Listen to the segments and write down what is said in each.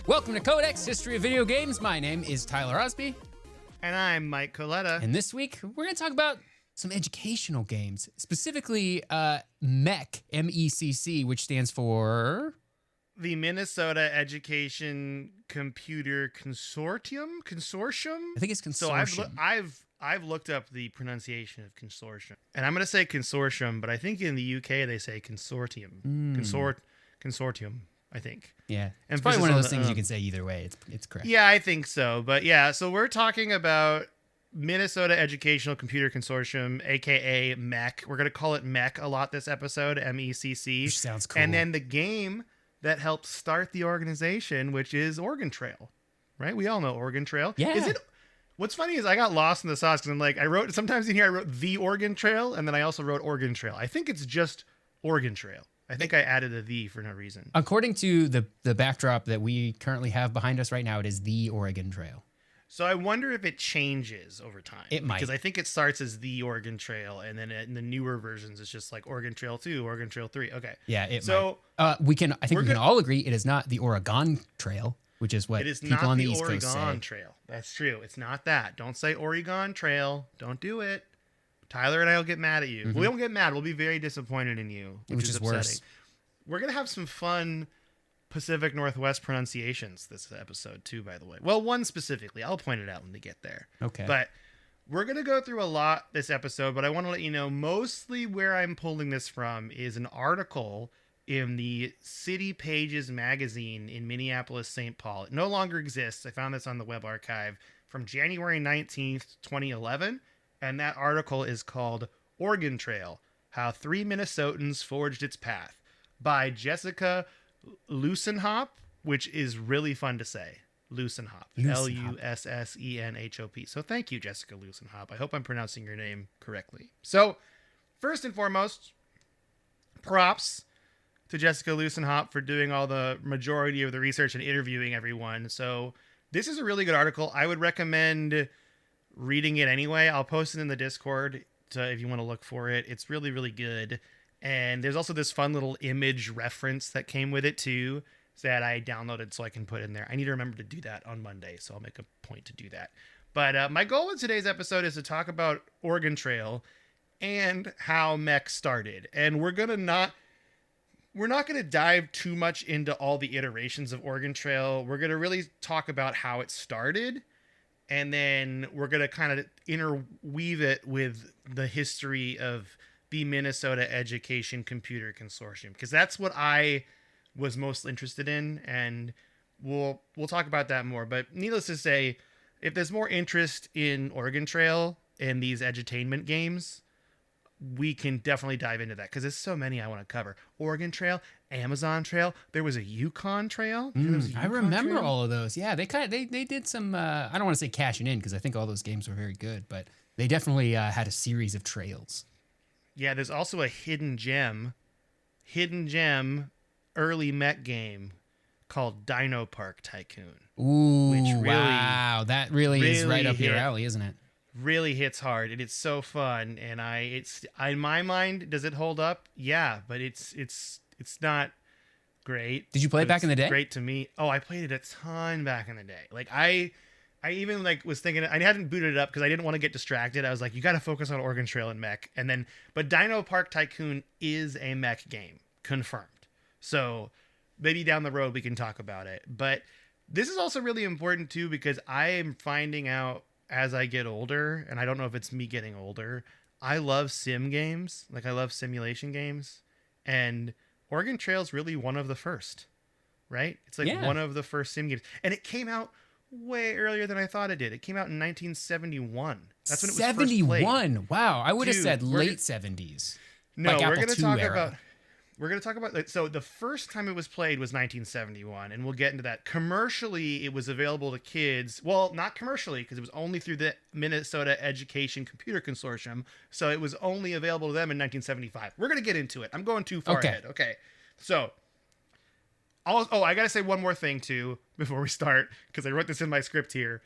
Welcome to Codex History of Video Games. My name is Tyler Osby. And I'm Mike Coletta. And this week, we're going to talk about some educational games, specifically MECC, M-E-C-C, which stands for... The Minnesota Education Computer Consortium? I think it's consortium. So I've looked up the pronunciation of consortium. And I'm going to say consortium, but I think in the UK they say consortium. Consortium, I think. Yeah. It's probably one of those things you can say either way. It's correct. Yeah, I think so. But yeah, so we're talking about Minnesota Educational Computer Consortium, aka MECC. We're going to call it MECC a lot this episode, M-E-C-C. Which sounds cool. And then the game that helped start the organization, which is Oregon Trail, right? We all know Oregon Trail. Yeah. What's funny is I got lost in the sauce because I'm like, sometimes in here I wrote the Oregon Trail, and then I also wrote Oregon Trail. I think it's just Oregon Trail. I think I added a "the" for no reason. According to the backdrop that we currently have behind us right now, it is the Oregon Trail. So I wonder if it changes over time. It might. Because I think it starts as the Oregon Trail, and then in the newer versions, it's just like Oregon Trail 2, Oregon Trail 3. Okay. Yeah, it might. I think we can all agree it is not the Oregon Trail, which is what people on the East Coast say. It is not the Oregon Trail. That's true. It's not that. Don't say Oregon Trail. Don't do it. Tyler and I will get mad at you. Mm-hmm. We won't get mad. We'll be very disappointed in you, which is upsetting. Worse. We're going to have some fun Pacific Northwest pronunciations this episode too, by the way. Well, one specifically. I'll point it out when we get there. Okay. But we're going to go through a lot this episode, but I want to let you know mostly where I'm pulling this from is an article in the City Pages magazine in Minneapolis, St. Paul. It no longer exists. I found this on the web archive from January 19th, 2011, and that article is called Oregon Trail: How Three Minnesotans Forged Its Path by Jessica Lussenhop, which is really fun to say. Lussenhop. Lussenhop. So thank you, Jessica Lussenhop. I hope I'm pronouncing your name correctly. So first and foremost, props to Jessica Lussenhop for doing all the majority of the research and interviewing everyone. So this is a really good article. I would recommend reading it anyway. I'll post it in the Discord if you want to look for it. It's really, really good. And there's also this fun little image reference that came with it too that I downloaded so I can put in there. I need to remember to do that on Monday, so I'll make a point to do that. But my goal in today's episode is to talk about Oregon Trail and how MECC started. And we're not going to dive too much into all the iterations of Oregon Trail. We're going to really talk about how it started, and then we're going to kind of interweave it with the history of the Minnesota Education Computer Consortium, because that's what I was most interested in, and we'll talk about that more. But needless to say, if there's more interest in Oregon Trail and these edutainment games, we can definitely dive into that because there's so many I want to cover. Oregon Trail, Amazon Trail. There was a Yukon Trail. I remember all of those. Yeah, they did some. I don't want to say cashing in because I think all those games were very good, but they definitely had a series of trails. Yeah, there's also a hidden gem early MECC game called Dino Park Tycoon. Ooh, wow. That really is right up your alley, isn't it? Really hits hard, and it's so fun. And it's in my mind, does it hold up? Yeah, but it's not great. Did you play it back in the day? Great to me. Oh, I played it a ton back in the day. Like I even was thinking, I hadn't booted it up because I didn't want to get distracted. I was like, you got to focus on Oregon Trail and MECC. But Dino Park Tycoon is a MECC game, confirmed. So maybe down the road we can talk about it. But this is also really important too, because I am finding out as I get older, and I don't know if it's me getting older, I love sim games. Like I love simulation games. And Oregon Trail is really one of the first, right? It's like one of the first sim games. And it came out way earlier than I thought it did. It came out in 1971. That's when it was 71. First played. Wow, I would have said late 70s. No, like we're going to talk era. about. So the first time it was played was 1971, and we'll get into that. Commercially, it was available to kids. Well, not commercially, because it was only through the Minnesota Education Computer Consortium. So it was only available to them in 1975. We're going to get into it. I'm going too far ahead. Okay. So I got to say one more thing too before we start, because I wrote this in my script here.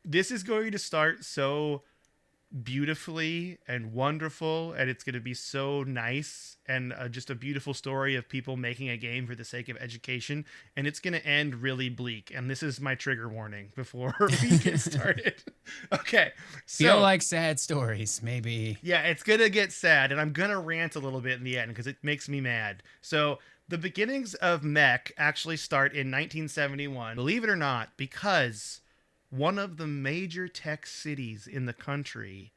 This is going to start so beautifully and wonderful, and it's going to be so nice and just a beautiful story of people making a game for the sake of education, and it's going to end really bleak. And this is my trigger warning before we get started. Okay, so Feel like sad stories, maybe. yeah, it's going to get sad, and I'm going to rant a little bit in the end because it makes me mad. So the beginnings of MECC actually start in 1971, believe it or not, because one of the major tech cities in the country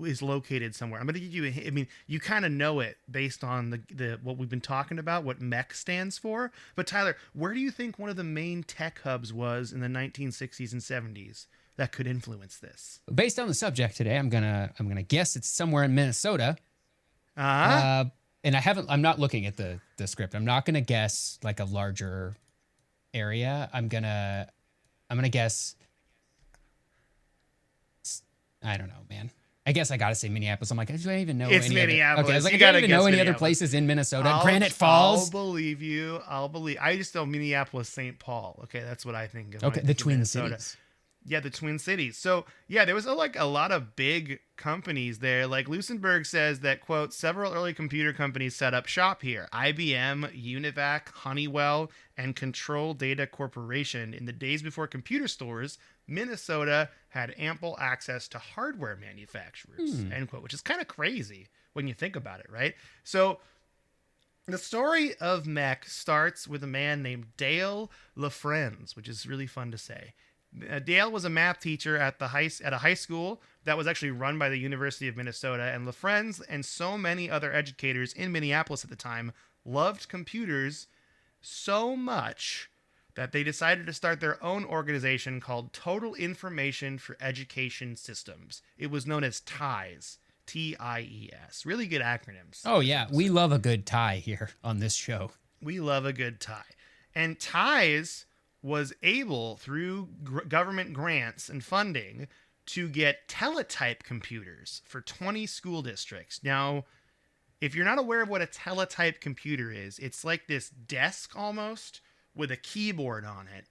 is located somewhere. I'm going to give you I mean, you kind of know it based on the what we've been talking about, what MECC stands for. But Tyler, where do you think one of the main tech hubs was in the 1960s and 70s that could influence this? Based on the subject today, I'm gonna guess it's somewhere in Minnesota. Uh-huh. And I'm not looking at the script. I'm not gonna guess like a larger area. I'm gonna guess. I don't know, man. I guess I gotta say Minneapolis. I'm like, do I even know? It's any Minneapolis. Okay, I was like, You I don't gotta even know guess any other Minneapolis. places in Minnesota. Granite Falls. I'll believe you. I just know Minneapolis, St. Paul. Okay, that's what I think of. Okay, the Twin Cities. Yeah, the Twin Cities. So yeah, there was a lot of big companies there. Like Lusenberg says that, quote, several early computer companies set up shop here. IBM, Univac, Honeywell, and Control Data Corporation. In the days before computer stores, Minnesota had ample access to hardware manufacturers, end quote, which is kind of crazy when you think about it, right? So the story of MECC starts with a man named Dale LaFrenz, which is really fun to say. Dale was a math teacher at a high school that was actually run by the University of Minnesota, and LaFrenz and so many other educators in Minneapolis at the time loved computers so much that they decided to start their own organization called Total Information for Education Systems. It was known as TIES, TIES. Really good acronyms. Oh yeah, we love a good tie here on this show. We love a good tie. And TIES was able, through government grants and funding, to get teletype computers for 20 school districts. Now, if you're not aware of what a teletype computer is, it's like this desk almost with a keyboard on it,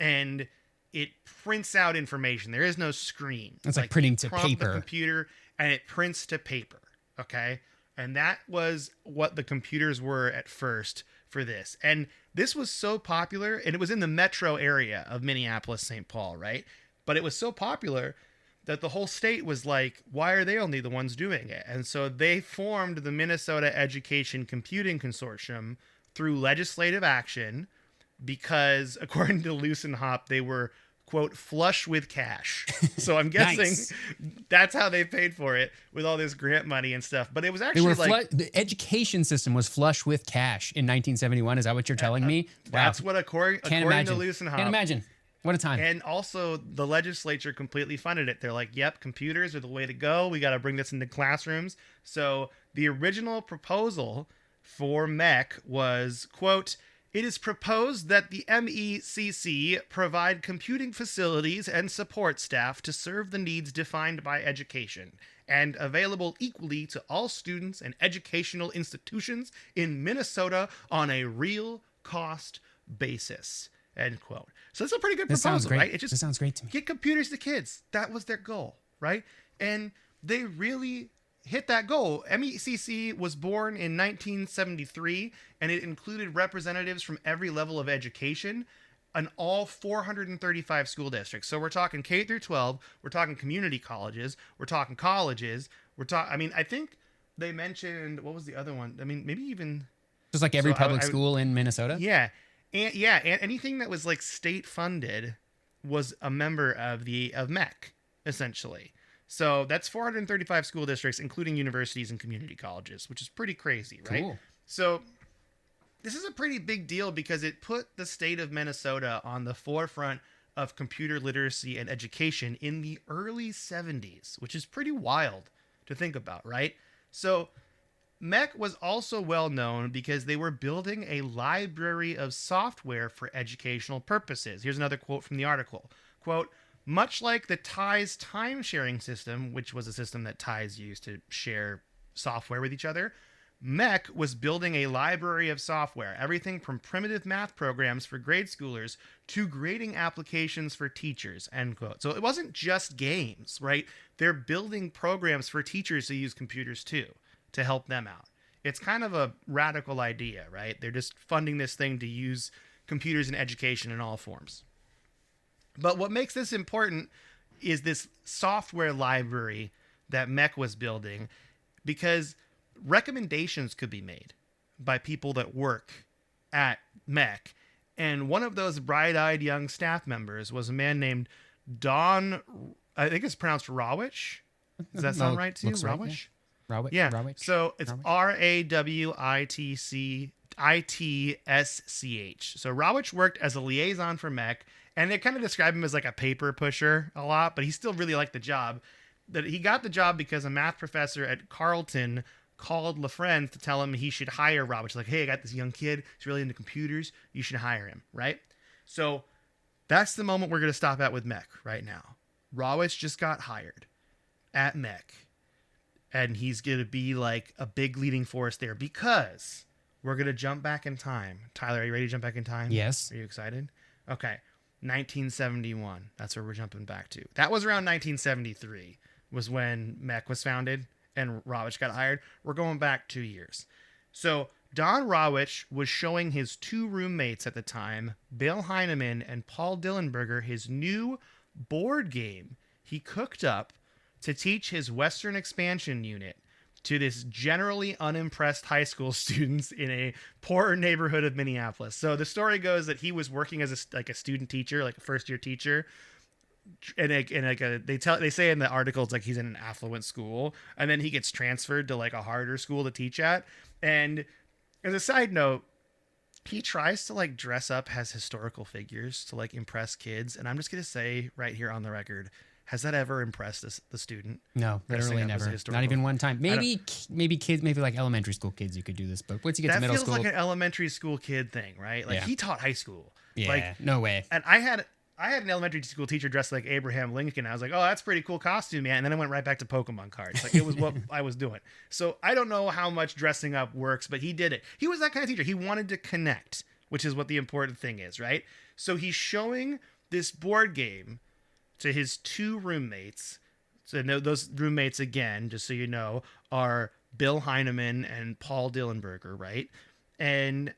and it prints out information. There is no screen. It's like printing to paper. The computer, and it prints to paper. Okay, and that was what the computers were at first for this. And this was so popular, and it was in the metro area of Minneapolis, St. Paul, right? But it was so popular that the whole state was like, why are they only the ones doing it? And so they formed the Minnesota Education Computing Consortium through legislative action because, according to Lusenhop, they were, quote, flush with cash. So I'm guessing Nice. That's how they paid for it, with all this grant money and stuff. But it was actually The education system was flush with cash in 1971. Is that what you're telling me? that's Wow. what according to Lusenhop. Can't imagine. What a time. And also, the legislature completely funded it. They're like, yep, computers are the way to go. We got to bring this into classrooms. So the original proposal for MECC was, quote, it is proposed that the MECC provide computing facilities and support staff to serve the needs defined by education and available equally to all students and educational institutions in Minnesota on a real cost basis. End quote. So it's a pretty good This sounds proposal, great. right? It just This sounds great to me. get computers to kids. That was their goal, right? And they really hit that goal. MECC was born in 1973, and it included representatives from every level of education in all 435 school districts. So we're talking K through 12, we're talking community colleges, we're talking colleges, I think they mentioned, what was the other one? I mean, maybe even Just like every public school in Minnesota? yeah. And anything that was like state funded was a member of MECC, essentially. So that's 435 school districts, including universities and community colleges, which is pretty crazy, right? Cool. So this is a pretty big deal because it put the state of Minnesota on the forefront of computer literacy and education in the early 70s, which is pretty wild to think about, right? So MECC was also well known because they were building a library of software for educational purposes. Here's another quote from the article. Quote, much like the TIES time-sharing system, which was a system that TIES used to share software with each other, MECC was building a library of software, everything from primitive math programs for grade schoolers to grading applications for teachers, end quote. So it wasn't just games, right? They're building programs for teachers to use computers too, to help them out. It's kind of a radical idea, right? They're just funding this thing to use computers in education in all forms. But what makes this important is this software library that MECC was building, because recommendations could be made by people that work at MECC. And one of those bright-eyed young staff members was a man named Don, I think it's pronounced Rawich. Does that sound right to you? Right, Rawich? yeah. Rawich? Yeah. Rawich? So it's Rawich? RAWITCH. So Rawich worked as a liaison for MECC, and they kind of describe him as like a paper pusher a lot, but he still really liked the job. That he got the job because a math professor at Carleton called LaFrance to tell him he should hire Rawich. Like, hey, I got this young kid. He's really into computers. You should hire him, right? So that's the moment we're going to stop at with MECC right now. Rawich just got hired at MECC, and he's going to be like a big leading force there because we're going to jump back in time. Tyler, are you ready to jump back in time? Yes. Are you excited? Okay. 1971. That's where we're jumping back to. That was around 1973 was when MECC was founded and Rawich got hired. We're going back 2 years. So Don Rawich was showing his two roommates at the time, Bill Heineman and Paul Dillenberger, his new board game he cooked up to teach his Western expansion unit to this generally unimpressed high school students in a poorer neighborhood of Minneapolis. So the story goes that he was working as a student teacher, like a first year teacher. And they say in the articles like he's in an affluent school, and then he gets transferred to like a harder school to teach at. And as a side note, he tries to like dress up as historical figures to like impress kids. And I'm just gonna say right here on the record, has that ever impressed the student? No, literally never. Not even one time. Maybe kids, maybe like elementary school kids, you could do this. But once you get to middle school, that feels like an elementary school kid thing, right? Like he taught high school. Yeah, like, no way. And I had an elementary school teacher dressed like Abraham Lincoln. I was like, oh, that's a pretty cool costume, man. And then I went right back to Pokemon cards. Like it was what I was doing. So I don't know how much dressing up works, but he did it. He was that kind of teacher. He wanted to connect, which is what the important thing is, right? So he's showing this board game to his two roommates. So those roommates, again, just so you know, are Bill Heineman and Paul Dillenberger, right? And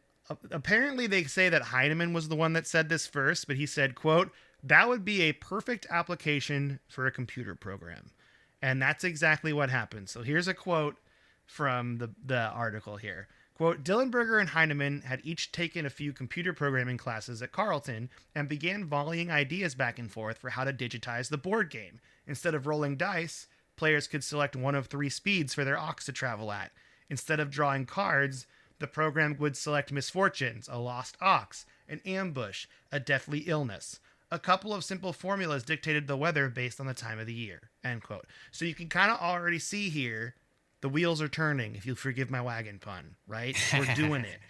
apparently they say that Heineman was the one that said this first, but he said, quote, "That would be a perfect application for a computer program." And that's exactly what happened. So here's a quote from the article here. Quote, "Dillenberger and Heineman had each taken a few computer programming classes at Carleton and began volleying ideas back and forth for how to digitize the board game. Instead of rolling dice, players could select one of three speeds for their ox to travel at. Instead of drawing cards, the program would select misfortunes, a lost ox, an ambush, a deathly illness. A couple of simple formulas dictated the weather based on the time of the year," end quote. So you can kind of already see here, the wheels are turning, if you'll forgive my wagon pun, right? We're doing it.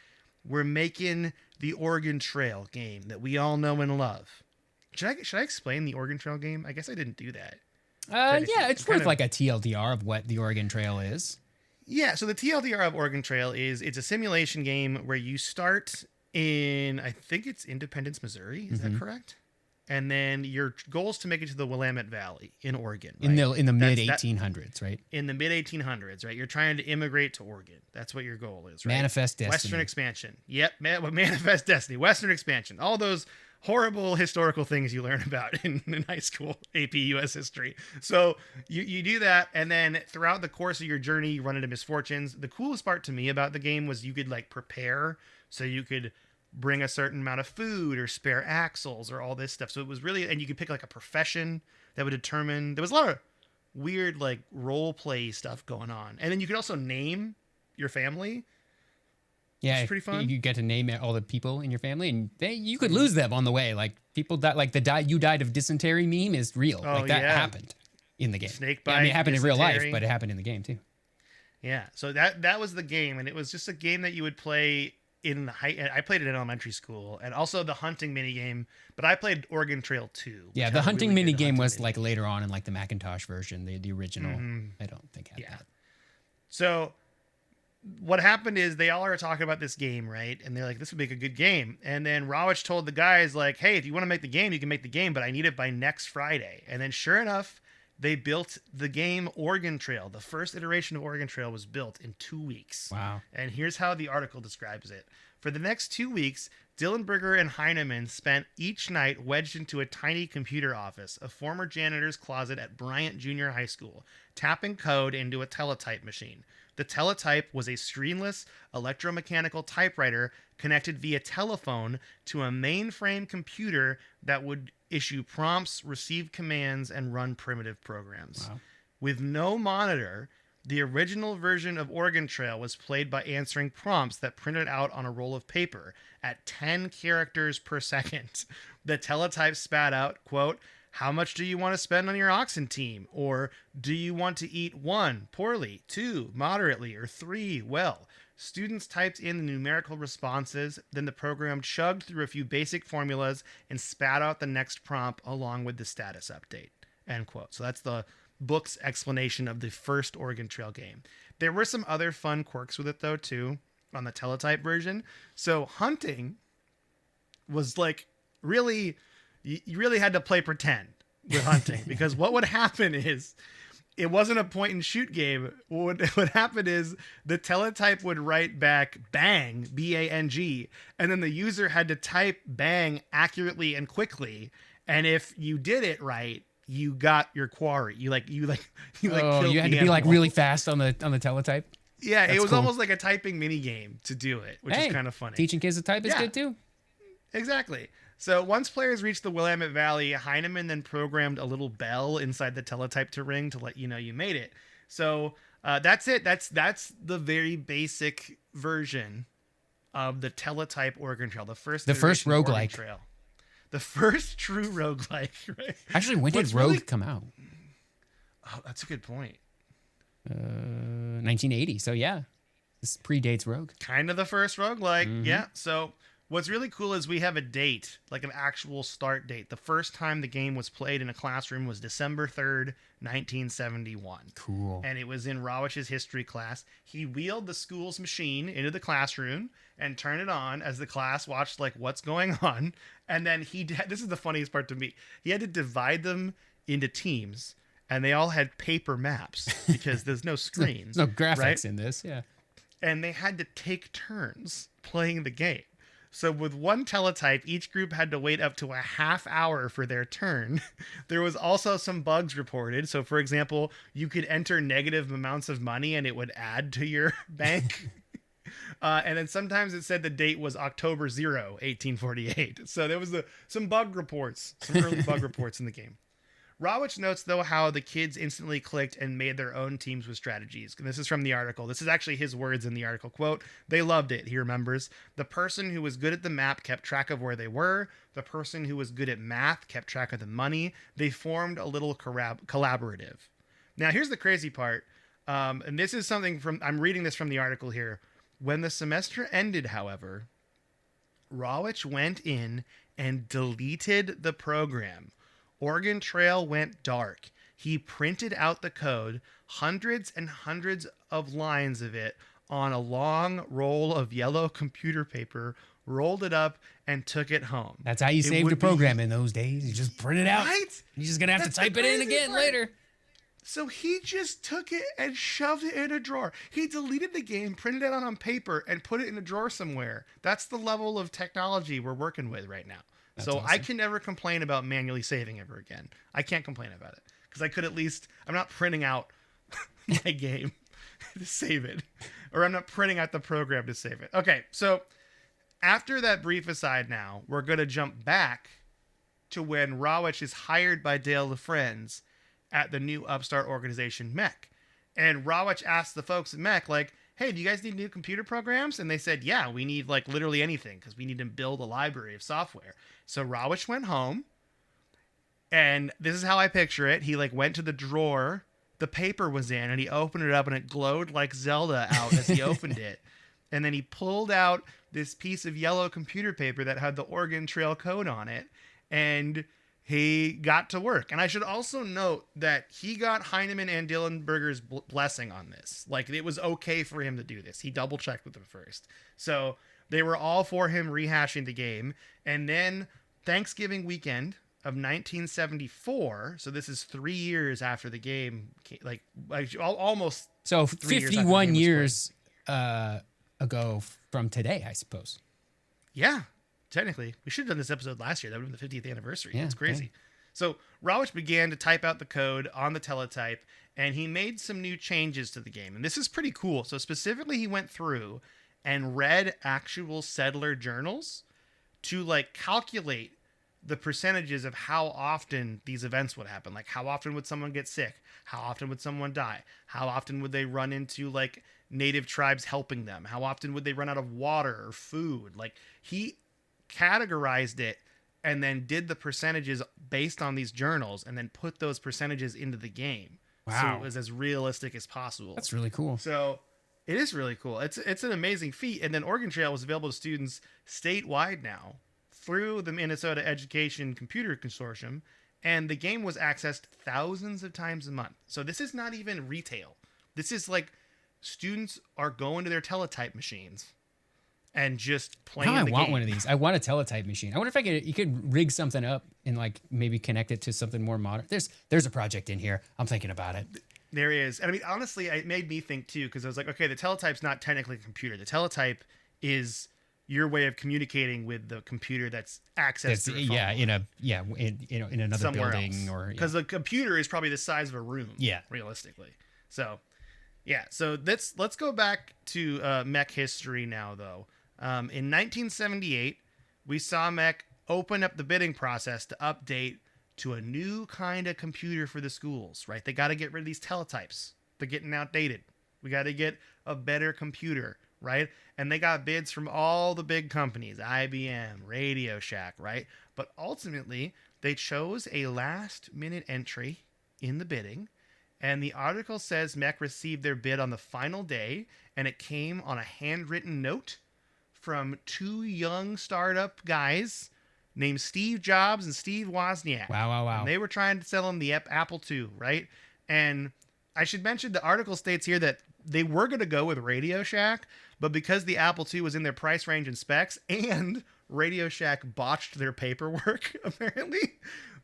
We're making the Oregon Trail game that we all know and love. Should I explain the Oregon Trail game? I guess I didn't do that. Yeah, it's worth like a TLDR of what the Oregon Trail is. Yeah, so the TLDR of Oregon Trail it's a simulation game where you start in, I think it's Independence, Missouri. Is that correct? And then your goal is to make it to the Willamette Valley in Oregon. Right? In the mid 1800s, right? In the mid 1800s, right? You're trying to immigrate to Oregon. That's what your goal is, right? Manifest destiny. Western expansion. Yep, manifest destiny. Western expansion. All those horrible historical things you learn about in high school AP US history. So you do that, and then throughout the course of your journey, you run into misfortunes. The coolest part to me about the game was you could like prepare, so you could bring a certain amount of food or spare axles or all this stuff. So it was really, and you could pick like a profession that would determine, there was a lot of weird like role play stuff going on. And then you could also name your family. Yeah, it's pretty fun. You get to name all the people in your family, and you could lose them on the way. Like people that like you died of dysentery meme is real. Oh, like that happened in the game. Snake bite. Yeah, I mean, it happened dysentery. in real life, but it happened in the game too. Yeah, so that was the game, and it was just a game that you would play I played it in elementary school, and also the hunting mini game, but I played Oregon Trail 2. Yeah, the hunting mini game was like later on in like the Macintosh version, the original. I don't think had that. So what happened is they all are talking about this game, right? And they're like, this would make a good game. And then RoccoW told the guys, like, hey, if you want to make the game, you can make the game, but I need it by next Friday. And then sure enough, they built the game Oregon Trail. The first iteration of Oregon Trail was built in 2 weeks. Wow. And here's how the article describes it. For the next 2 weeks, Dillenberger and Heinemann spent each night wedged into a tiny computer office, a former janitor's closet at Bryant Junior High School, tapping code into a teletype machine. The teletype was a screenless electromechanical typewriter connected via telephone to a mainframe computer that would issue prompts, receive commands, and run primitive programs. Wow. With no monitor, the original version of Oregon Trail was played by answering prompts that printed out on a roll of paper at 10 characters per second. The teletype spat out, quote, how much do you want to spend on your oxen team? Or do you want to eat 1, poorly, 2, moderately, or 3, well? Students typed in the numerical responses, then the program chugged through a few basic formulas and spat out the next prompt along with the status update, end quote. So that's the book's explanation of the first Oregon Trail game. There were some other fun quirks with it, though, too, on the teletype version. So hunting was like really... You really had to play pretend with hunting because what would happen is it wasn't a point and shoot game. What would happen is the teletype would write back bang, B-A-N-G, and then the user had to type bang accurately and quickly. And if you did it right, you got your quarry. You had to be like really fast on the teletype. Yeah, That's it was cool. Almost like a typing mini game to do it, which is kind of funny. Teaching kids to type is good too. Exactly. So once players reached the Willamette Valley, Heinemann then programmed a little bell inside the teletype to ring to let you know you made it. So that's it. That's the very version of the teletype Oregon Trail. The first roguelike Trail. The first true roguelike, right? Actually, when did Rogue come out? Oh, that's a good point. 1980. So yeah, this predates Rogue. Kind of the first roguelike. Mm-hmm. Yeah. So what's really cool is we have a date, like an actual start date. The first time the game was played in a classroom was December 3rd, 1971. Cool. And it was in RoccoW's history class. He wheeled the school's machine into the classroom and turned it on as the class watched, like, what's going on. And then this is the funniest part to me. He had to divide them into teams, and they all had paper maps because there's no screens. no graphics right? in this, yeah. And they had to take turns playing the game. So with one teletype, each group had to wait up to a half hour for their turn. There was also some bugs reported. So, for example, you could enter negative amounts of money and it would add to your bank. And then sometimes it said the date was October 0, 1848. So there was some bug reports, some early bug reports in the game. RoccoW notes, though, how the kids instantly clicked and made their own teams with strategies. And this is from the article. This is actually his words in the article. Quote, they loved it, he remembers. The person who was good at the map kept track of where they were. The person who was good at math kept track of the money. They formed a little collaborative. Now, here's the crazy part. And this is something I'm reading this from the article here. When the semester ended, however, RoccoW went in and deleted the program. Oregon Trail went dark. He printed out the code, hundreds and hundreds of lines of it on a long roll of yellow computer paper, rolled it up, and took it home. That's how you saved a program in those days. You just print it out. Right? You're just going to have to type it in again later. So he just took it and shoved it in a drawer. He deleted the game, printed it out on paper, and put it in a drawer somewhere. That's the level of technology we're working with right now. That's awesome. I can never complain about manually saving ever again. I can't complain about it because I could I'm not printing out my game to save it, or I'm not printing out the program to save it. Okay, so after that brief aside now, we're going to jump back to when RoccoW is hired by Dale LaFrenz at the new upstart organization MECC. And RoccoW asked the folks at MECC, like, hey, do you guys need new computer programs? And they said, yeah, we need like literally anything because we need to build a library of software. So RoccoW went home, and this is how I picture it. He like went to the drawer the paper was in, and he opened it up, and it glowed like Zelda out as he opened it. And then he pulled out this piece of yellow computer paper that had the Oregon Trail code on it, and he got to work. And I should also note that he got Heinemann and Dillenberger's blessing on this. Like, it was okay for him to do this. He double checked with them first. So they were all for him rehashing the game. And then Thanksgiving weekend of 1974, so this is 3 years after the game, like almost. So 51 years ago from today, I suppose. Yeah, technically. We should have done this episode last year. That would have been the 50th anniversary. Yeah, it's crazy. yeah. So Rawitsch began to type out the code on the teletype, and he made some new changes to the game. And this is pretty cool. So specifically, he went through and read actual settler journals to like calculate the percentages of how often these events would happen. Like, how often would someone get sick? How often would someone die? How often would they run into like native tribes helping them? How often would they run out of water or food? Like, he categorized it and then did the percentages based on these journals and then put those percentages into the game. Wow. So it was as realistic as possible. That's really cool. So it is really cool. It's an amazing feat. And then Oregon Trail was available to students statewide now through the Minnesota Education Computer Consortium, and the game was accessed thousands of times a month. So this is not even retail. This is like students are going to their teletype machines and just playing the game. I want one of these. I want a teletype machine. I wonder if you could rig something up and like maybe connect it to something more modern. There's a project in here. I'm thinking about it. There is. And I mean, honestly, it made me think too, because I was like, okay, the teletype's not technically a computer. The teletype is your way of communicating with the computer that's accessed through in another somewhere building else. or because the computer is probably the size of a room. Yeah, realistically. So let's go back to MECC history now, though. In 1978, we saw MECC open up the bidding process to update to a new kind of computer for the schools. Right, they got to get rid of these teletypes. They're getting outdated. We got to get a better computer. Right? And they got bids from all the big companies, IBM, Radio Shack, right? But ultimately, they chose a last-minute entry in the bidding, and the article says MECC received their bid on the final day, and it came on a handwritten note from two young startup guys named Steve Jobs and Steve Wozniak. Wow. And they were trying to sell them the Apple II, right? And I should mention the article states here that they were going to go with Radio Shack, but because the Apple II was in their price range and specs and Radio Shack botched their paperwork, apparently,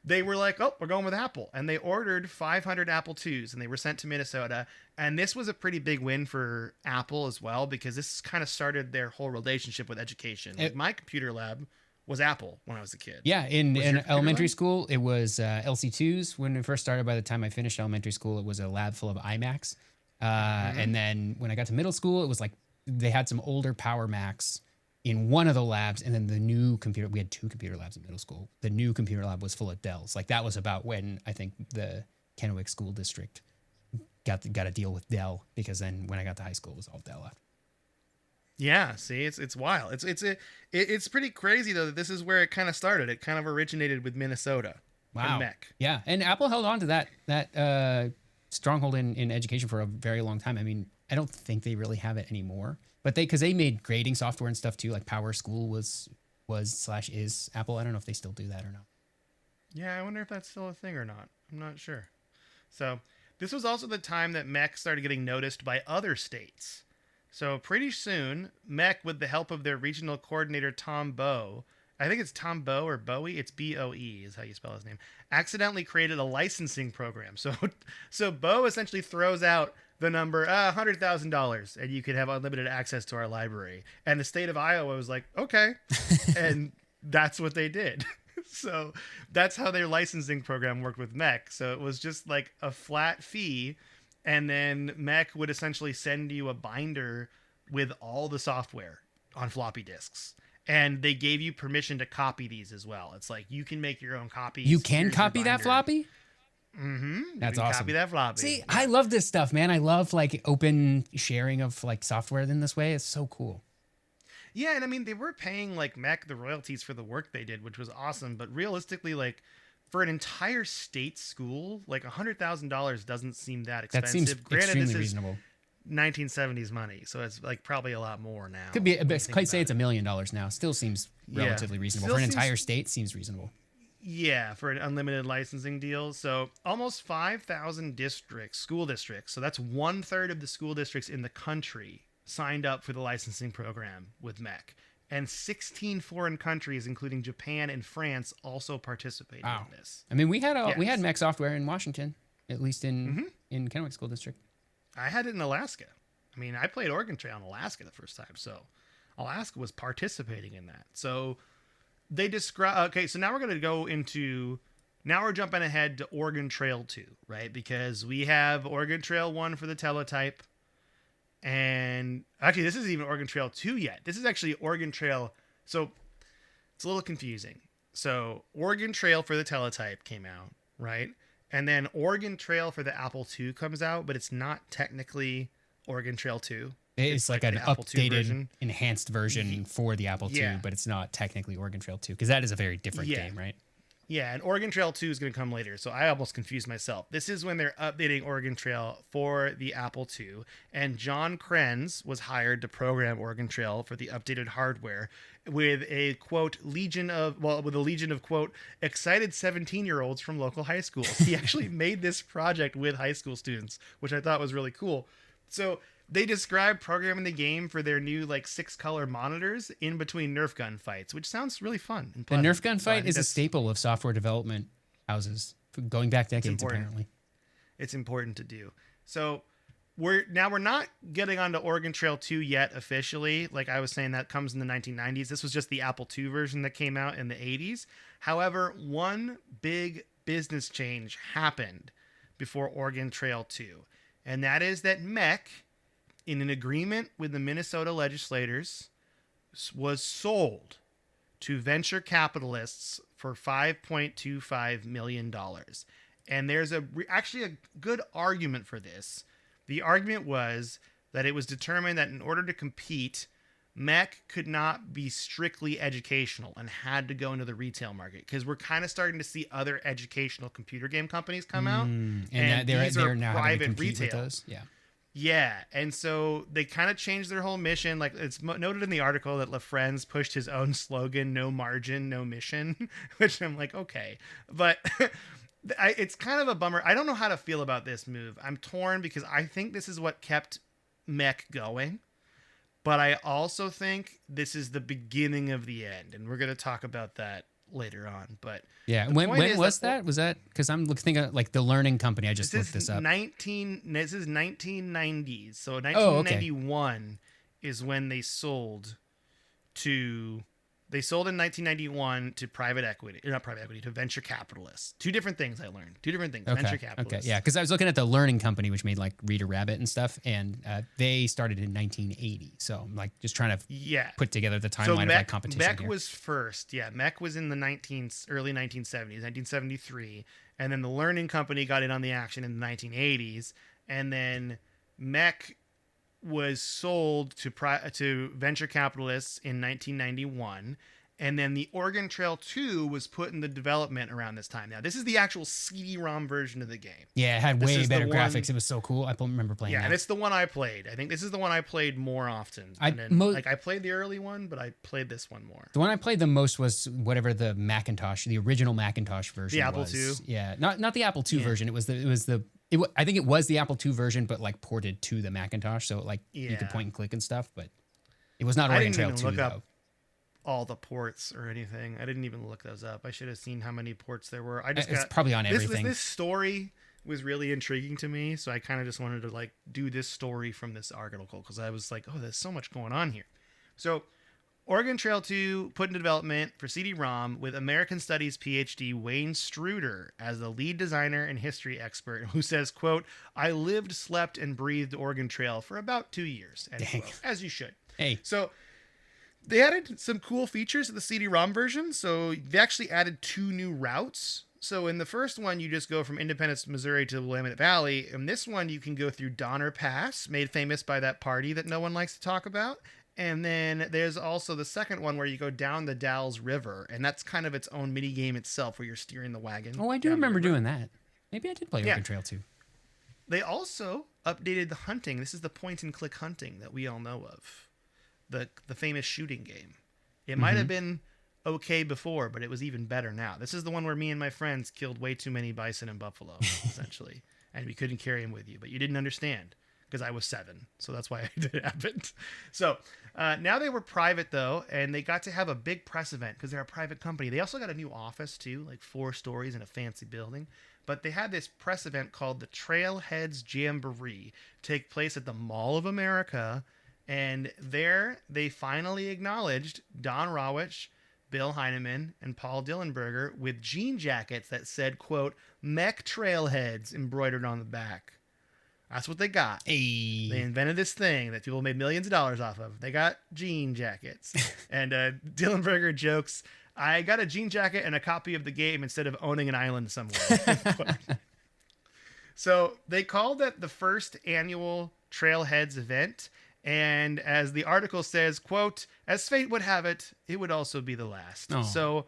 they were like, oh, we're going with Apple. And they ordered 500 Apple IIs and they were sent to Minnesota. And this was a pretty big win for Apple as well, because this kind of started their whole relationship with education. Like my computer lab was Apple when I was a kid. Yeah, in elementary school, it was LC2s. When it first started, by the time I finished elementary school, it was a lab full of iMacs. And then when I got to middle school, it was like they had some older Power Macs in one of the labs, and then the new computer. We had two computer labs in middle school. The new computer lab was full of Dells. Like that was about when I think the Kennewick School District got to deal with Dell, because then when I got to high school, it was all Dell left. Yeah, see, it's wild. It's pretty crazy though that this is where it kind of started. It kind of originated with Minnesota. Wow. And MECC. Yeah, and Apple held on to that stronghold in education for a very long time. I mean, I don't think they really have it anymore, but because they made grading software and stuff too, like Power School was/is Apple. I don't know if they still do that or not. Yeah, I wonder if that's still a thing or not. I'm not sure. So this was also the time that MECC started getting noticed by other states. So pretty soon, MECC, with the help of their regional coordinator Tom Bowe, I think it's Tom Bowe or Bowie, it's B-O-E is how you spell his name, accidentally created a licensing program. So Bowe essentially throws out the number $100,000 and you could have unlimited access to our library. And the state of Iowa was like, okay. And that's what they did. So that's how their licensing program worked with MECC. So it was just like a flat fee. And then MECC would essentially send you a binder with all the software on floppy disks. And they gave you permission to copy these as well. It's like you can make your own copies. You can copy that floppy? Mm-hmm. That's awesome. Copy that floppy. See, yeah. I love this stuff, man. I love like open sharing of like software in this way. It's so cool. Yeah, and I mean, they were paying like MECC the royalties for the work they did, which was awesome. But realistically, like for an entire state school, like $100,000 doesn't seem that expensive. That seems extremely this reasonable. 1970s money, so it's like probably a lot more now. Could be, quite say it's $1 million now. Still seems relatively reasonable. For an entire state, seems reasonable. Yeah, for an unlimited licensing deal. So almost 5,000 districts, school districts. So that's 1/3 of the school districts in the country signed up for the licensing program with MECC. And 16 foreign countries, including Japan and France, also participated in this. I mean, we had Yes. MECC software in Washington, at least in Kennewick School District. I had it in Alaska. I mean, I played Oregon Trail in Alaska the first time, so Alaska was participating in that. So they describe. Okay, so now we're going to go into. Now we're jumping ahead to Oregon Trail 2, right? Because we have Oregon Trail 1 for the teletype. And actually, this isn't even Oregon Trail 2 yet. This is actually Oregon Trail. So it's a little confusing. So Oregon Trail for the teletype came out, right? And then Oregon Trail for the Apple II comes out, but it's not technically Oregon Trail 2. It's like an the Apple II updated, version. enhanced version for the Apple II, but it's not technically Oregon Trail 2 because that is a very different game, right? Yeah, and Oregon Trail 2 is going to come later, so I almost confused myself. This is when they're updating Oregon Trail for the Apple II, and John Krenz was hired to program Oregon Trail for the updated hardware with a, quote, legion of, quote, excited 17-year-olds from local high schools. He actually made this project with high school students, which I thought was really cool. So they describe programming the game for their new 6-color monitors in between Nerf gun fights, which sounds really fun and The pleasant. Nerf gun fight is a staple of software development houses going back decades, apparently. It's important to do. So we're not getting onto Oregon Trail 2 yet officially. Like I was saying, that comes in the 1990s. This was just the Apple II version that came out in the 80s. However, one big business change happened before Oregon Trail 2, and that is that MECC, in an agreement with the Minnesota legislators, was sold to venture capitalists for $5.25 million. And there's actually a good argument for this. The argument was that it was determined that in order to compete, MECC could not be strictly educational and had to go into the retail market, because we're kind of starting to see other educational computer game companies come out, and these they're are now having to private compete retail. with those. Yeah. Yeah, and so they kind of changed their whole mission. Like it's noted in the article that LaFrenz pushed his own slogan, "No margin, no mission," which I'm like, okay. But it's kind of a bummer. I don't know how to feel about this move. I'm torn because I think this is what kept MECC going. But I also think this is the beginning of the end. And we're going to talk about that later on. But yeah, when was that? Was that because I'm thinking of the Learning Company? I just looked this up. This is 1990s. So 1991 is when they sold to. They sold in 1991 to to venture capitalists. Two different things I learned. Venture capitalists. Okay, yeah, because I was looking at the Learning Company, which made Reader Rabbit and stuff, and they started in 1980. So I'm just trying to put together the timeline of competition. MECC was first. Yeah, MECC was in the early 1970s, 1973, and then the Learning Company got in on the action in the 1980s, and then MECC was sold to venture capitalists in 1991, and then the Oregon Trail 2 was put in the development around this time. Now, this is the actual CD-ROM version of the game. Yeah, it had way better graphics. It was so cool. I remember playing that. Yeah, and it's the one I played. I think this is the one I played more often. I played the early one, but I played this one more. The one I played the most was whatever the original Macintosh version was. The Apple II? Yeah, not the Apple II version. I think it was the Apple II version, but ported to the Macintosh, so you could point and click and stuff. But it was not Oregon Trail 2 though. All the ports or anything. I didn't even look those up. I should have seen how many ports there were. It's probably on everything. This story was really intriguing to me, so I kind of just wanted to do this story from this article because I was like, oh, there's so much going on here. So Oregon Trail 2 put into development for CD-ROM with American Studies PhD Wayne Struder as the lead designer and history expert, who says, quote, "I lived, slept, and breathed Oregon Trail for about 2 years," end quote, as you should. Hey. So they added some cool features to the CD-ROM version. So they actually added 2 new routes. So in the first one, you just go from Independence, Missouri to the Willamette Valley. In this one, you can go through Donner Pass, made famous by that party that no one likes to talk about. And then there's also the second one where you go down the Dalles River, and that's kind of its own mini game itself where you're steering the wagon. Oh, I do remember doing that. Maybe I did play Oregon Trail 2. They also updated the hunting. This is the point-and-click hunting that we all know of, the famous shooting game. It might have been okay before, but it was even better now. This is the one where me and my friends killed way too many bison and buffalo, essentially, and we couldn't carry them with you, but you didn't understand because I was 7, so that's why it happened. So now they were private though, and they got to have a big press event because they're a private company. They also got a new office too, like 4 stories in a fancy building. But they had this press event called the Trailheads Jamboree take place at the Mall of America, and there they finally acknowledged Don Rawich, Bill Heineman, and Paul Dillenberger with jean jackets that said, quote, MECC Trailheads embroidered on the back. That's what they got. Hey. They invented this thing that people made millions of dollars off of. They got jean jackets. And Dillenberger jokes, I got a jean jacket and a copy of the game instead of owning an island somewhere. So they called it the first annual Trailheads event. And as the article says, quote, as fate would have it, it would also be the last. Oh. So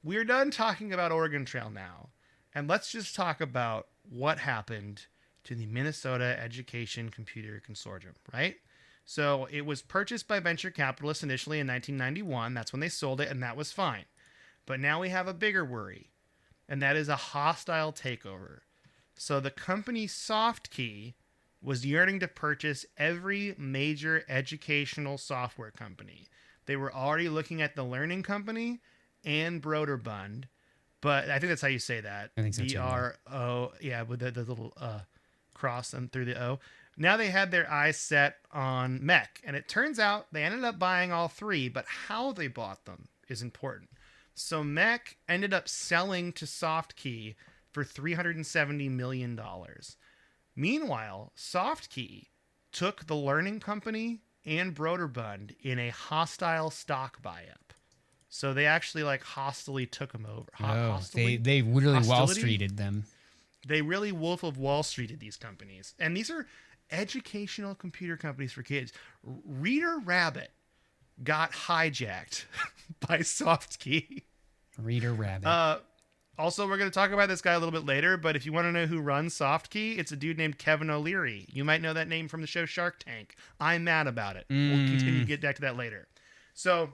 we're done talking about Oregon Trail now. And let's just talk about what happened to the Minnesota Education Computer Consortium, right? So it was purchased by venture capitalists initially in 1991. That's when they sold it, and that was fine. But now we have a bigger worry, and that is a hostile takeover. So the company SoftKey was yearning to purchase every major educational software company. They were already looking at the Learning Company and Broderbund, but I think that's how you say that. I think so too. BRO, yeah, with the little cross and through the O. Now they had their eyes set on MECC, and it turns out they ended up buying all 3, but how they bought them is important. So MECC ended up selling to SoftKey for $370 million. Meanwhile, SoftKey took the Learning Company and Broderbund in a hostile stock buy-up. So they actually hostilely took them over. They really Wall Streeted them. They really Wolf of Wall Streeted these companies. And these are educational computer companies for kids. Reader Rabbit got hijacked by SoftKey. Reader Rabbit. Also, we're going to talk about this guy a little bit later, but if you want to know who runs SoftKey, it's a dude named Kevin O'Leary. You might know that name from the show Shark Tank. I'm mad about it. We'll continue to get back to that later. So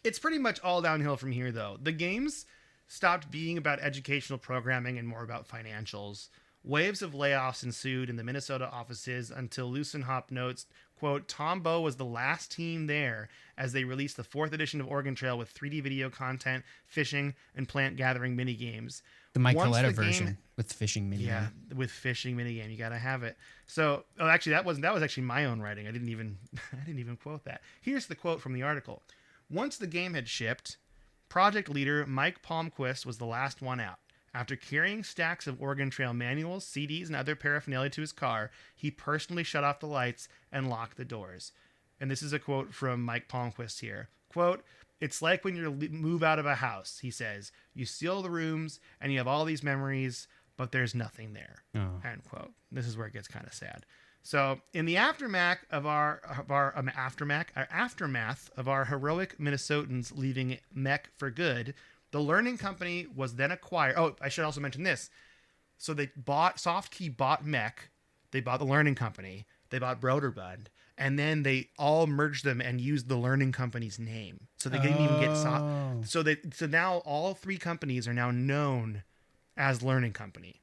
it's pretty much all downhill from here, though. The games stopped being about educational programming and more about financials. Waves of layoffs ensued in the Minnesota offices until Lucenhop notes, quote, Tombow was the last team there as they released the 4th edition of Oregon Trail with 3D video content, fishing, and plant gathering minigames. The Mike Coletta version with fishing minigame. Yeah, with fishing minigame. You got to have it. So, actually, that was actually my own writing. I didn't even quote that. Here's the quote from the article. Once the game had shipped, project leader Mike Palmquist was the last one out. After carrying stacks of Oregon Trail manuals, CDs, and other paraphernalia to his car, he personally shut off the lights and locked the doors. And this is a quote from Mike Palmquist here. Quote, it's like when you move out of a house, he says. You seal the rooms, and you have all these memories, but there's nothing there. Oh. End quote. This is where it gets kind of sad. So, in the aftermath of our heroic Minnesotans leaving MECC for good, the Learning Company was then acquired. Oh, I should also mention this. So SoftKey bought MECC, they bought the Learning Company, they bought Broderbund, and then they all merged them and used the Learning Company's name. So they didn't even get So now all 3 companies are now known as Learning Company,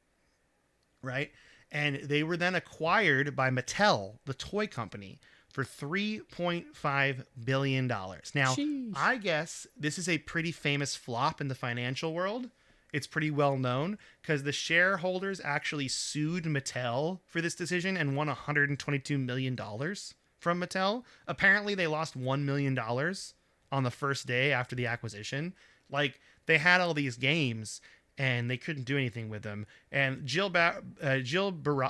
right? And they were then acquired by Mattel, the toy company, for $3.5 billion. Now, Sheesh. I guess this is a pretty famous flop in the financial world. It's pretty well known because the shareholders actually sued Mattel for this decision and won $122 million from Mattel. Apparently, they lost $1 million on the first day after the acquisition. They had all these games and they couldn't do anything with them. And Jill Barad,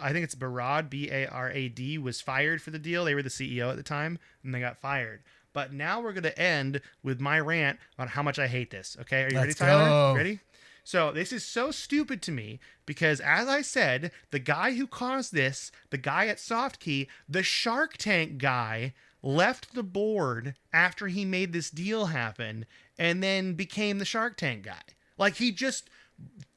I think it's Barad, B-A-R-A-D, was fired for the deal. They were the CEO at the time, and they got fired. But now we're going to end with my rant on how much I hate this. Okay, are you ready, Tyler? Ready? So this is so stupid to me because, as I said, the guy who caused this, the guy at SoftKey, the Shark Tank guy, left the board after he made this deal happen and then became the Shark Tank guy. He just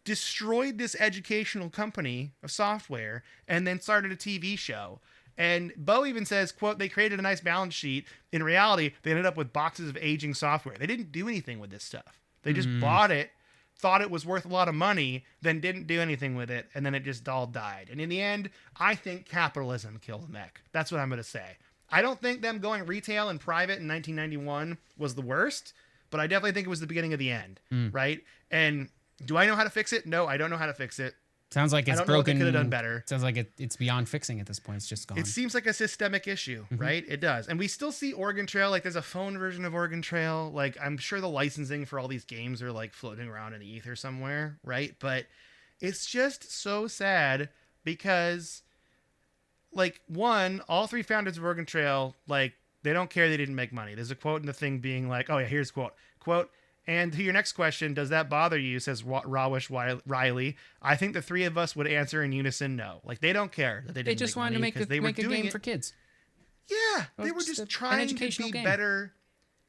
destroyed this educational company of software and then started a TV show. And Bo even says, quote, they created a nice balance sheet. In reality, they ended up with boxes of aging software. They didn't do anything with this stuff. They just bought it, thought it was worth a lot of money, then didn't do anything with it, and then it just all died. And in the end, I think capitalism killed MECC. That's what I'm going to say. I don't think them going retail and private in 1991 was the worst, but I definitely think it was the beginning of the end, right? And do I know how to fix it? No, I don't know how to fix it. Sounds like it's I don't broken. know if they could have done better. Sounds like it's beyond fixing at this point. It's just gone. It seems like a systemic issue, right? It does. And we still see Oregon Trail. Like, there's a phone version of Oregon Trail. Like, I'm sure the licensing for all these games are, like, floating around in the ether somewhere, right? But it's just so sad because, like, one, all three founders of Oregon Trail, like, they don't care they didn't make money. There's a quote in the thing being like, oh, yeah, here's a quote. Quote, and to your next question, does that bother you, says Rawish Riley. I think the three of us would answer in unison no. Like, they don't care that they didn't just make wanted money to make a game for kids. Yeah, they were just trying to be better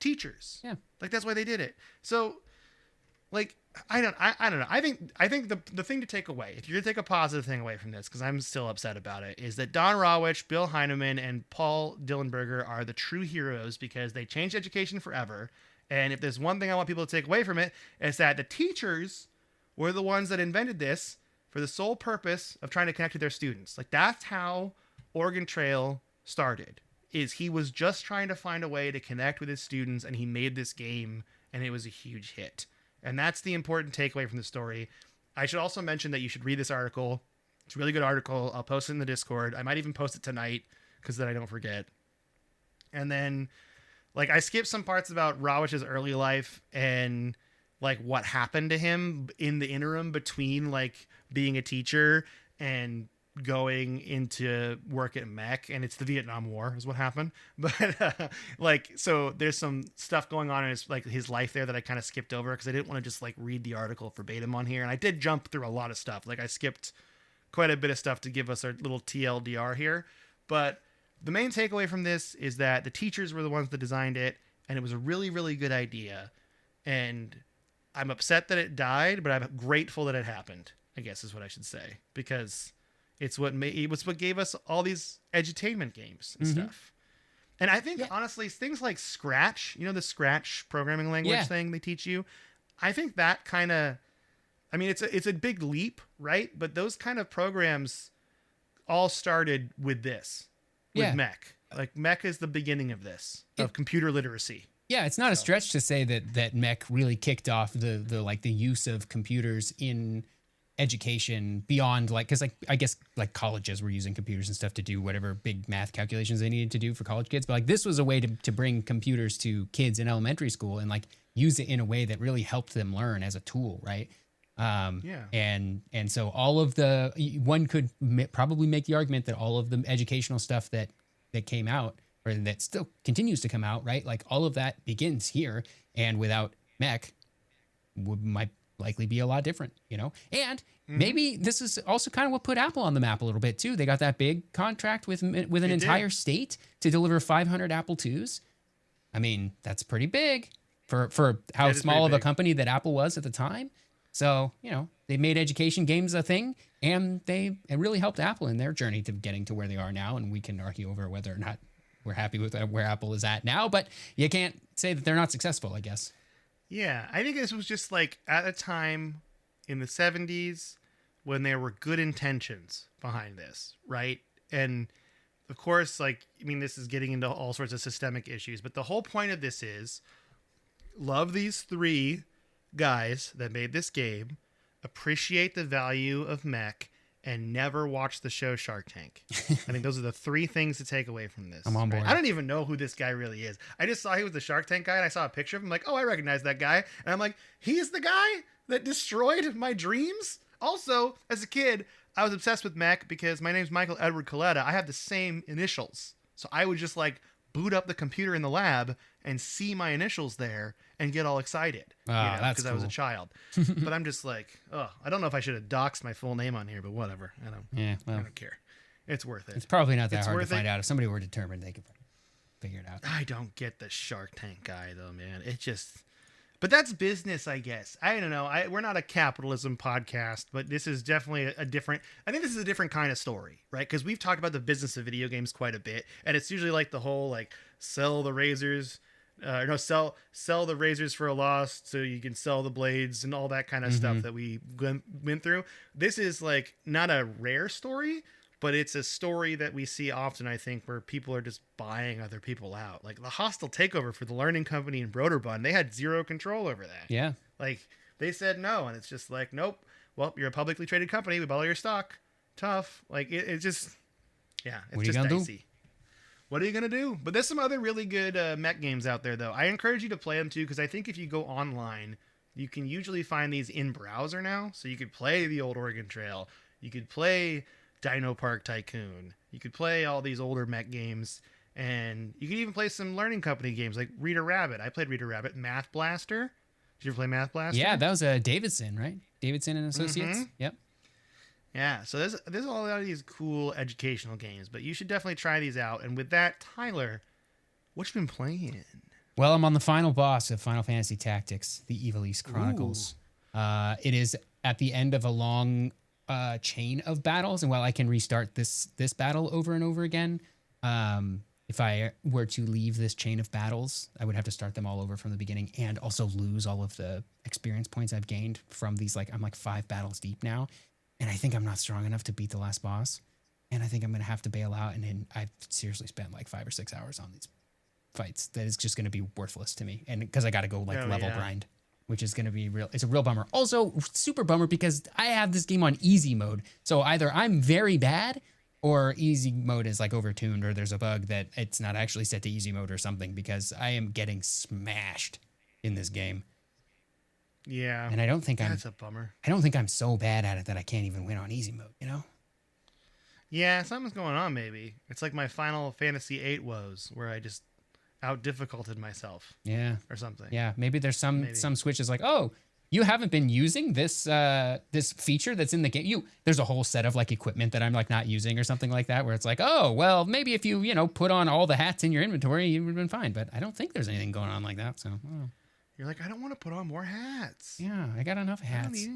teachers. Yeah. Like, that's why they did it. So, like, I don't know. I think the thing to take away, if you're gonna take a positive thing away from this, because I'm still upset about it, is that Don Rawich, Bill Heineman, and Paul Dillenberger are the true heroes because they changed education forever. And if there's one thing I want people to take away from it, it's that the teachers were the ones that invented this for the sole purpose of trying to connect with their students. Like, that's how Oregon Trail started, is he was just trying to find a way to connect with his students, and he made this game, and it was a huge hit. And that's the important takeaway from the story. I should also mention that you should read this article. It's a really good article. I'll post it in the Discord. I might even post it tonight because then I don't forget. And then, like, I skipped some parts about Rawich's early life and, like, what happened to him in the interim between, like, being a teacher and going into work at MECC. And it's the Vietnam War is what happened. But, like, so there's some stuff going on in his life there that I kind of skipped over because I didn't want to just, like, read the article verbatim on here. And I did jump through a lot of stuff. Like, I skipped quite a bit of stuff to give us our little TLDR here. But the main takeaway from this is that the teachers were the ones that designed it, and it was a really, really good idea. And I'm upset that it died, but I'm grateful that it happened, I guess is what I should say, because it was what gave us all these edutainment games and stuff. And I think, honestly, things like Scratch, you know, the Scratch programming language thing they teach you, I think that kind of, I mean, it's a big leap, right? But those kind of programs all started with this. With MECC. Like, MECC is the beginning of this, of computer literacy. Yeah, it's not a stretch to say that MECC really kicked off the use of computers in education beyond, like, because, like, I guess, like, colleges were using computers and stuff to do whatever big math calculations they needed to do for college kids. But, like, this was a way to bring computers to kids in elementary school and, like, use it in a way that really helped them learn as a tool, right? And so all of one could probably make the argument that all of the educational stuff that came out, or that still continues to come out, right? Like, all of that begins here, and without MECC might likely be a lot different, you know? And maybe this is also kind of what put Apple on the map a little bit too. They got that big contract with an entire state to deliver 500 Apple IIs. I mean, that's pretty big for how small of a company that Apple was at the time. So, you know, they made education games a thing, and it really helped Apple in their journey to getting to where they are now. And we can argue over whether or not we're happy with where Apple is at now, but you can't say that they're not successful, I guess. Yeah, I think this was just, like, at a time in the 70s when there were good intentions behind this, right? And, of course, like, I mean, this is getting into all sorts of systemic issues, but the whole point of this is love these three guys that made this game, appreciate the value of MECC, and never watch the show Shark Tank. I think those are the three things to take away from this. I'm on board. Right? I don't even know who this guy really is. I just saw he was the Shark Tank guy, and I saw a picture of him. Like, oh, I recognize that guy. And I'm like, he's the guy that destroyed my dreams? Also, as a kid, I was obsessed with MECC because my name's Michael Edward Coletta. I have the same initials. So I would just, like, boot up the computer in the lab and see my initials there and get all excited. That's because I was a child. But I'm just like, oh, I don't know if I should have doxed my full name on here, but whatever. I don't care. It's worth it. It's probably not that hard to find out. If somebody were determined, they could figure it out. I don't get the Shark Tank guy though, man. It just, But that's business, I guess. I don't know. We're not a capitalism podcast, but this is definitely a different. I think this is a different kind of story, right? Because we've talked about the business of video games quite a bit, and it's usually like the whole like sell the razors, sell the razors for a loss so you can sell the blades and all that kind of stuff that we went through. This is like not a rare story, but it's a story that we see often, I think, where people are just buying other people out. Like the hostile takeover for the Learning Company in Broderbund, they had zero control over that. Yeah. Like they said no, and it's just like, nope. Well, you're a publicly traded company. We bought all your stock. Tough. Like it just, yeah, it's What are you just gonna dicey. do? What are you gonna do? But there's some other really good mech games out there, though. I encourage you to play them too, because I think if you go online, you can usually find these in browser now. So you could play the old Oregon Trail. You could play Dino Park Tycoon. You could play all these older mech games, and you could even play some Learning Company games like Reader Rabbit. I played Reader Rabbit. Math Blaster. Did you ever play Math Blaster? Yeah, that was Davidson, right? Davidson and Associates. Yep. Yeah, so there's a lot of these cool educational games, but you should definitely try these out. And with that, Tyler, what you been playing? Well, I'm on the final boss of Final Fantasy Tactics, the Evil East Chronicles. It is at the end of a long chain of battles, and while I can restart this battle over and over again, if I were to leave this chain of battles, I would have to start them all over from the beginning and also lose all of the experience points I've gained from these. Like I'm like 5 battles deep now, and I think I'm not strong enough to beat the last boss, and I think I'm gonna have to bail out. And then I've seriously spent like 5 or 6 hours on these fights. That is just gonna be worthless to me, and because I got to go like level grind, which is going to be real. It's a real bummer. Also, super bummer because I have this game on easy mode. So either I'm very bad or easy mode is like overtuned or there's a bug that it's not actually set to easy mode or something, because I am getting smashed in this game. Yeah. And I don't think that's a bummer. I don't think I'm so bad at it that I can't even win on easy mode, you know? Yeah, something's going on maybe. It's like my Final Fantasy VIII woes where I just out difficulted myself. Yeah. Or something. Yeah, maybe there's some switches like, "Oh, you haven't been using this this feature that's in the game. There's a whole set of like equipment that I'm like not using or something like that, where it's like, "Oh, well, maybe if you put on all the hats in your inventory, you would have been fine." But I don't think there's anything going on like that. So, you're like, I don't want to put on more hats. Yeah, I got enough hats.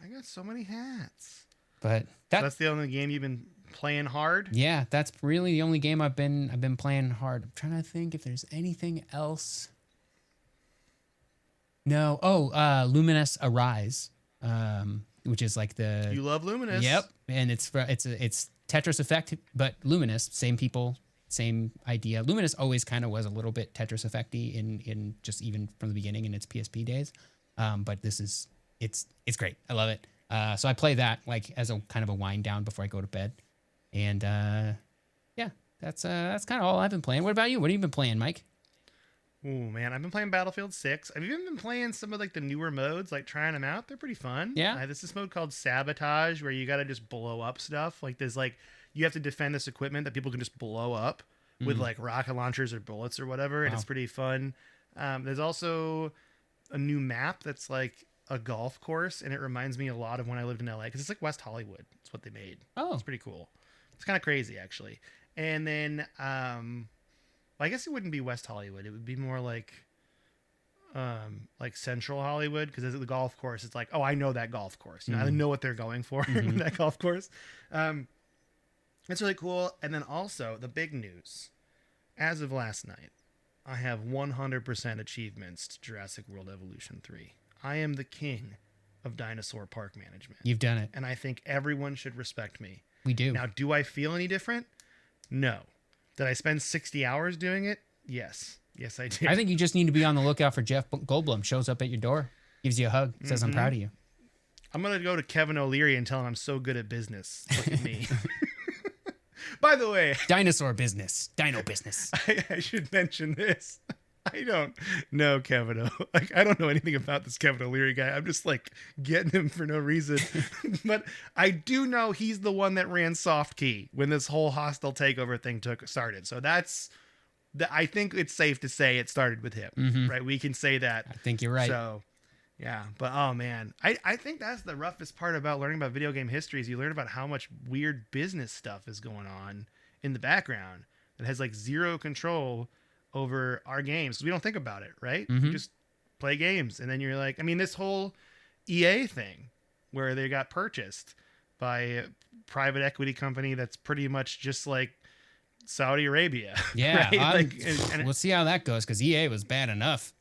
I got so many hats. But so that's the only game you've been playing hard? Yeah, that's really the only game I've been playing hard. I'm trying to think if there's anything else. No. Oh, Luminous Arise, which is like the. You love Luminous. Yep, and it's Tetris Effect, but Luminous, same people, same idea. Luminous always kind of was a little bit Tetris Effecty in just even from the beginning in its PSP days, but this is it's great. I love it. So I play that like as a kind of a wind down before I go to bed, and yeah, that's kind of all I've been playing. What about you? What have you been playing, Mike? Oh man, I've been playing Battlefield 6. I've even been playing some of like the newer modes, like trying them out. They're pretty fun. Yeah. There's this mode called Sabotage where you got to just blow up stuff. Like there's like you have to defend this equipment that people can just blow up with like rocket launchers or bullets or whatever, and it's pretty fun. There's also a new map that's like a golf course, and it reminds me a lot of when I lived in LA because it's like West Hollywood. It's what they made. Oh, it's pretty cool. It's kind of crazy actually. And then I guess it wouldn't be West Hollywood. It would be more like Central Hollywood, because the golf course, it's like, oh, I know that golf course. I know what they're going for with that golf course. It's really cool. And then also the big news, as of last night, I have 100% achievements to Jurassic World Evolution 3. I am the king of dinosaur park management. You've done it. And I think everyone should respect me. We do. Now, do I feel any different? No. Did I spend 60 hours doing it? Yes. Yes, I did. I think you just need to be on the lookout for Jeff Goldblum. Shows up at your door, gives you a hug, says, I'm proud of you. I'm going to go to Kevin O'Leary and tell him I'm so good at business. Look at me. By the way, dinosaur business, dino business. I should mention this. I don't know Kevin O. Like, I don't know anything about this Kevin O'Leary guy. I'm just like getting him for no reason. But I do know he's the one that ran Softkey when this whole hostile takeover thing started. So I think it's safe to say it started with him, right? We can say that. I think you're right. So yeah, but oh man, I think that's the roughest part about learning about video game history is you learn about how much weird business stuff is going on in the background that has like zero control over our games. We don't think about it, right? We just play games. And then you're like, I mean, this whole EA thing where they got purchased by a private equity company that's pretty much just like Saudi Arabia. Yeah. Right? We'll see how that goes because EA was bad enough.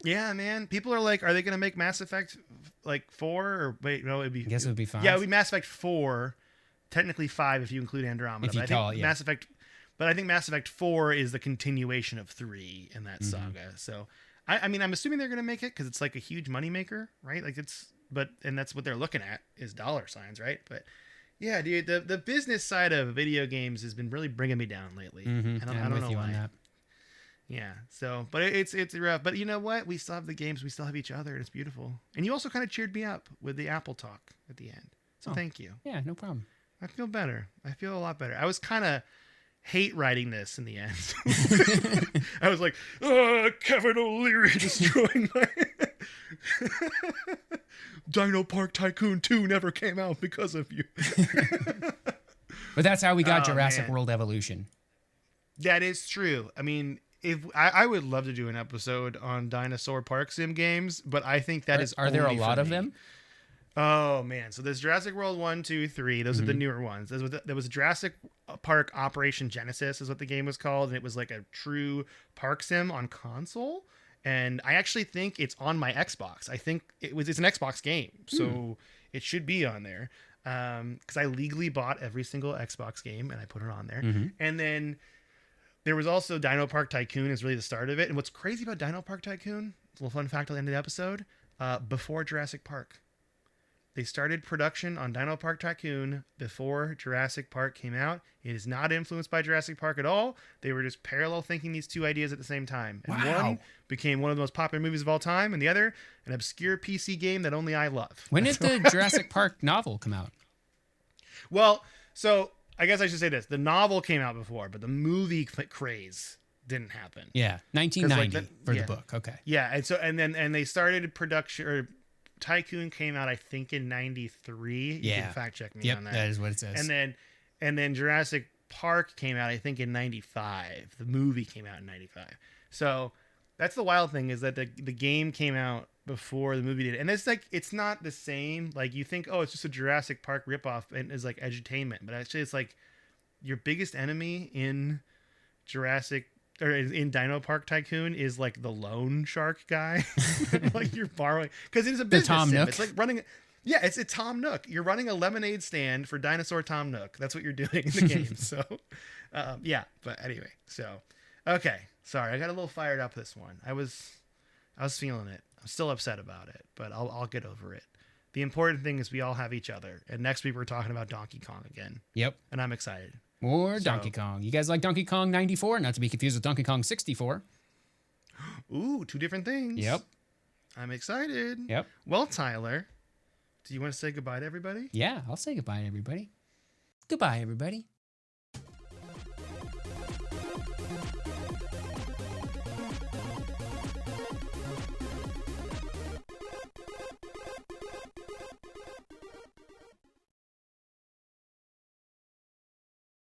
Yeah, man. People are like, are they going to make Mass Effect like 4 or wait, no, it'd be. I guess it would be 5. Yeah, it would be Mass Effect 4, technically 5 if you include Andromeda. If you but call it, yeah. I think Mass Effect 4 is the continuation of 3 in that saga. So, I mean, I'm assuming they're going to make it because it's like a huge moneymaker, right? Like and that's what they're looking at is dollar signs, right? But yeah, dude, the business side of video games has been really bringing me down lately. Mm-hmm. I don't know why. On that. Yeah. So, but it's rough. But you know what? We still have the games. We still have each other. And it's beautiful. And you also kind of cheered me up with the Apple talk at the end. So thank you. Yeah, no problem. I feel better. I feel a lot better. I was kind of hate writing this in the end. I was like, oh, Kevin O'Leary destroying my Dino Park Tycoon 2 never came out because of you. But that's how we got Jurassic man. World Evolution. That is true. I mean, if I would love to do an episode on dinosaur park sim games, but I think that are there a only lot for of me. them? Oh man, so there's Jurassic World 1, 2, 3. Those are the newer ones. There was Jurassic Park Operation Genesis is what the game was called, and it was like a true park sim on console. And I actually think it's on my Xbox. I think it's an Xbox game, so it should be on there. Because I legally bought every single Xbox game and I put it on there. And then there was also Dino Park Tycoon is really the start of it. And what's crazy about Dino Park Tycoon, a little fun fact at the end of the episode, before Jurassic Park. They started production on Dino Park Tycoon before Jurassic Park came out. It is not influenced by Jurassic Park at all. They were just parallel thinking these two ideas at the same time. And one became one of the most popular movies of all time, and the other, an obscure PC game that only I love. When did the Jurassic Park novel come out? Well, so I guess I should say this. The novel came out before, but the movie craze didn't happen. Yeah, 1990 for the book. Okay. Yeah, and they started production, or Tycoon came out, I think, in 93. You can fact check me on that. That is what it says. And then Jurassic Park came out, I think, in 95. The movie came out in 95. So that's the wild thing, is that the game came out before the movie did. And it's like, it's not the same. Like, you think, oh, it's just a Jurassic Park ripoff and it's like edutainment. But actually, it's like your biggest enemy in in Dino Park Tycoon is like the loan shark guy. Like, you're borrowing, because it is a business Tom sim. Nook. It's like running. Yeah, it's a Tom Nook. You're running a lemonade stand for Dinosaur Tom Nook. That's what you're doing in the game. So, yeah. But anyway, so okay. Sorry, I got a little fired up this one. I was feeling it. I'm still upset about it, but I'll get over it. The important thing is we all have each other. And next week we're talking about Donkey Kong again. Yep. And I'm excited. More Donkey Kong. You guys like Donkey Kong 94? Not to be confused with Donkey Kong 64. Ooh, two different things. Yep. I'm excited. Yep. Well, Tyler, do you want to say goodbye to everybody? Yeah, I'll say goodbye to everybody. Goodbye, everybody.